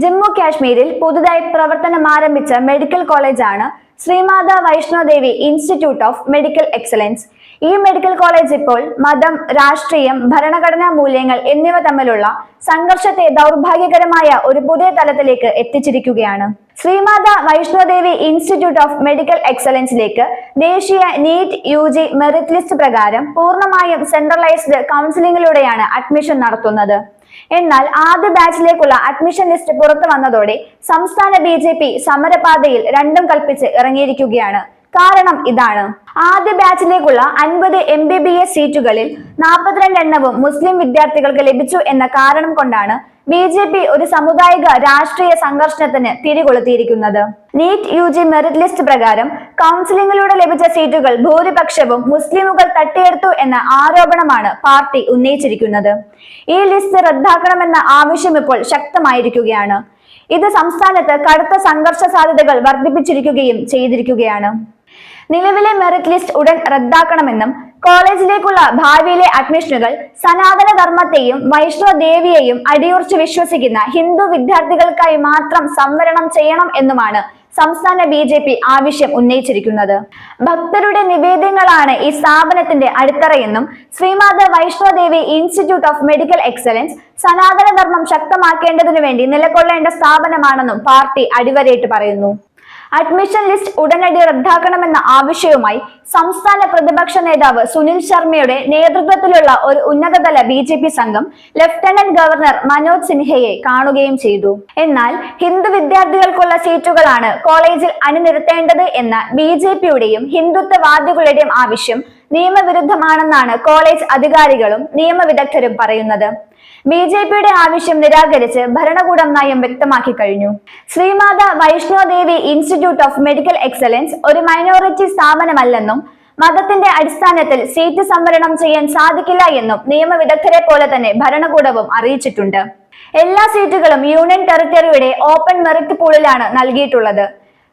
ജമ്മു കാശ്മീരിൽ പുതുതായി പ്രവർത്തനം ആരംഭിച്ച മെഡിക്കൽ കോളേജാണ് Shri Mata Vaishno Devi institute of medical excellence. ഈ മെഡിക്കൽ കോളേജ് ഇപ്പോൾ മതം, രാഷ്ട്രീയം, ഭരണഘടനാ മൂല്യങ്ങൾ എന്നിവ തമ്മിലുള്ള സംഘർഷത്തെ ദൗർഭാഗ്യകരമായ ഒരു പുതിയ തലത്തിലേക്ക് എത്തിച്ചിരിക്കുകയാണ്. Shri Mata Vaishno Devi institute of medical എക്സലൻസിലേക്ക് ദേശീയ നീറ്റ് UG മെറിറ്റ് ലിസ്റ്റ് പ്രകാരം പൂർണ്ണമായും സെൻട്രലൈസ്ഡ് കൗൺസിലിംഗിലൂടെയാണ് അഡ്മിഷൻ നടത്തുന്നത്. എന്നാൽ ആദ്യ ബാച്ചിലേക്കുള്ള അഡ്മിഷൻ ലിസ്റ്റ് പുറത്തു വന്നതോടെ സംസ്ഥാന BJP സമരപാതയിൽ രണ്ടും കൽപ്പിച്ച് ഇറങ്ങിയിരിക്കുകയാണ്. കാരണം ഇതാണ്: ആദ്യ ബാച്ചിലേക്കുള്ള 50 MBBS സീറ്റുകളിൽ 42 എണ്ണവും മുസ്ലിം വിദ്യാർത്ഥികൾക്ക് ലഭിച്ചു എന്ന കാരണം കൊണ്ടാണ് BJP ഒരു സാമുദായിക രാഷ്ട്രീയ സംഘർഷത്തിന് തിരികൊളുത്തിയിരിക്കുന്നത്. നീറ്റ് UG മെറിറ്റ് ലിസ്റ്റ് പ്രകാരം കൗൺസിലിംഗിലൂടെ ലഭിച്ച സീറ്റുകൾ ഭൂരിപക്ഷവും മുസ്ലിമുകൾ തട്ടിയെടുത്തു എന്ന ആരോപണമാണ് പാർട്ടി ഉന്നയിച്ചിരിക്കുന്നത്. ഈ ലിസ്റ്റ് റദ്ദാക്കണമെന്ന ആവശ്യം ഇപ്പോൾ ശക്തമായിരിക്കുകയാണ്. ഇത് സംസ്ഥാനത്ത് കടുത്ത സംഘർഷ സാധ്യതകൾ വർദ്ധിപ്പിച്ചിരിക്കുകയും ചെയ്തിരിക്കുകയാണ്. നിലവിലെ മെറിറ്റ് ലിസ്റ്റ് ഉടൻ റദ്ദാക്കണമെന്നും കോളേജിലേക്കുള്ള ഭാവിയിലെ അഡ്മിഷനുകൾ സനാതന ധർമ്മത്തെയും വൈഷ്ണവ ദേവിയെയും അടിയുറച്ച് വിശ്വസിക്കുന്ന ഹിന്ദു വിദ്യാർത്ഥികൾക്കായി മാത്രം സംവരണം ചെയ്യണം എന്നുമാണ് സംസ്ഥാന BJP ആവശ്യം ഉന്നയിച്ചിരിക്കുന്നത്. ഭക്തരുടെ നിവേദ്യങ്ങളാണ് ഈ സ്ഥാപനത്തിന്റെ അടിത്തറയെന്നും Shri Mata Vaishno Devi institute of medical excellence സനാതന ധർമ്മം ശക്തമാക്കേണ്ടതിനു വേണ്ടി നിലകൊള്ളേണ്ട സ്ഥാപനമാണെന്നും പാർട്ടി അടിവരയിട്ട് പറയുന്നു. അഡ്മിഷൻ ലിസ്റ്റ് ഉടനടി റദ്ദാക്കണമെന്ന ആവശ്യവുമായി സംസ്ഥാന പ്രതിപക്ഷ നേതാവ് സുനിൽ ശർമ്മയുടെ നേതൃത്വത്തിലുള്ള ഒരു ഉന്നതതല BJP സംഘം ലഫ്റ്റനന്റ് ഗവർണർ മനോജ് സിൻഹയെ കാണുകയും ചെയ്തു. എന്നാൽ ഹിന്ദു വിദ്യാർത്ഥികൾക്കുള്ള സീറ്റുകളാണ് കോളേജിൽ അണിനിരത്തേണ്ടത് എന്ന BJPയുടെയും ഹിന്ദുത്വവാദികളുടെയും ആവശ്യം നിയമവിരുദ്ധമാണെന്നാണ് കോളേജ് അധികാരികളും നിയമവിദഗ്ധരും പറയുന്നത്. BJPയുടെ ആവശ്യം നിരാകരിച്ച് ഭരണകൂടം നയം വ്യക്തമാക്കി കഴിഞ്ഞു. Shri Mata Vaishno Devi institute of medical excellence ഒരു മൈനോറിറ്റി സ്ഥാപനമല്ലെന്നും മതത്തിന്റെ അടിസ്ഥാനത്തിൽ സീറ്റ് സംവരണം ചെയ്യാൻ സാധിക്കില്ല എന്നും നിയമവിദഗ്ധരെ പോലെ തന്നെ ഭരണകൂടവും അറിയിച്ചിട്ടുണ്ട്. എല്ലാ സീറ്റുകളും യൂണിയൻ ടെറിട്ടറിയുടെ ഓപ്പൺ മെറിറ്റ് പൂളിലാണ് നൽകിയിട്ടുള്ളത്.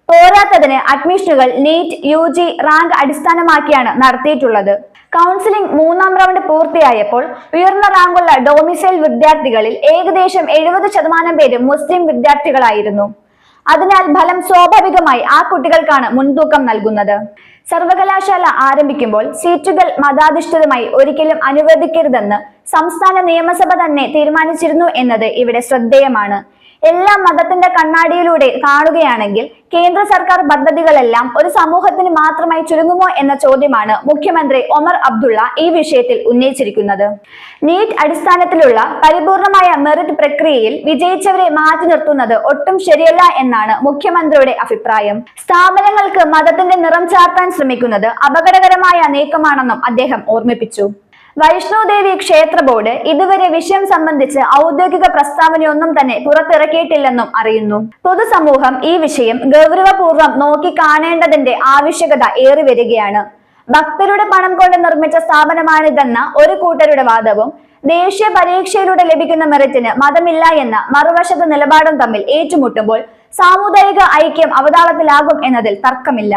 പോരാത്തതിന് അഡ്മിഷനുകൾ നീറ്റ് UG റാങ്ക് അടിസ്ഥാനമാക്കിയാണ് നടത്തിയിട്ടുള്ളത്. കൗൺസിലിംഗ് 3ാം റൗണ്ട് പൂർത്തിയായപ്പോൾ ഉയർന്ന റാങ്കുള്ള ഡൊമിസൈൽ വിദ്യാർത്ഥികളിൽ ഏകദേശം 70% പേരും മുസ്ലിം വിദ്യാർത്ഥികളായിരുന്നു. അതിനാൽ ഫലം സ്വാഭാവികമായി ആ കുട്ടികൾക്കാണ് മുൻതൂക്കം നൽകുന്നത്. സർവകലാശാല ആരംഭിക്കുമ്പോൾ സീറ്റുകൾ മതാധിഷ്ഠിതമായി ഒരിക്കലും അനുവദിക്കരുതെന്ന് സംസ്ഥാന നിയമസഭ തന്നെ തീരുമാനിച്ചിരുന്നു എന്നത് ഇവിടെ ശ്രദ്ധേയമാണ്. എല്ലാ മതത്തിന്റെ കണ്ണാടിയിലൂടെ കാണുകയാണെങ്കിൽ കേന്ദ്ര സർക്കാർ പദ്ധതികളെല്ലാം ഒരു സമൂഹത്തിന് മാത്രമായി ചുരുങ്ങുമോ എന്ന ചോദ്യമാണ് മുഖ്യമന്ത്രി ഒമർ അബ്ദുള്ള ഈ വിഷയത്തിൽ ഉന്നയിച്ചിരിക്കുന്നത്. നീറ്റ് അടിസ്ഥാനത്തിലുള്ള പരിപൂർണമായ മെറിറ്റ് പ്രക്രിയയിൽ വിജയിച്ചവരെ മാറ്റി നിർത്തുന്നത് ഒട്ടും ശരിയല്ല എന്നാണ് മുഖ്യമന്ത്രിയുടെ അഭിപ്രായം. സ്ഥാപനങ്ങൾക്ക് മതത്തിന്റെ നിറം ചാർത്താൻ ശ്രമിക്കുന്നത് അപകടകരമായ നീക്കമാണെന്നും അദ്ദേഹം ഓർമ്മിപ്പിച്ചു. വൈഷ്ണോദേവി ക്ഷേത്ര ബോർഡ് ഇതുവരെ വിഷയം സംബന്ധിച്ച് ഔദ്യോഗിക പ്രസ്താവനയൊന്നും തന്നെ പുറത്തിറക്കിയിട്ടില്ലെന്നും അറിയുന്നു. പൊതുസമൂഹം ഈ വിഷയം ഗൗരവപൂർവ്വം നോക്കി കാണേണ്ടതിന്റെ ആവശ്യകത ഏറി വരികയാണ്. ഭക്തരുടെ പണം കൊണ്ട് നിർമ്മിച്ച സ്ഥാപനമാണിതെന്ന ഒരു കൂട്ടരുടെ വാദവും ദേശീയ പരീക്ഷയിലൂടെ ലഭിക്കുന്ന മെറിറ്റിന് മതമില്ല എന്ന മറുവശത്തെ നിലപാടും തമ്മിൽ ഏറ്റുമുട്ടുമ്പോൾ സാമുദായിക ഐക്യം അവതാളത്തിലാകും എന്നതിൽ തർക്കമില്ല.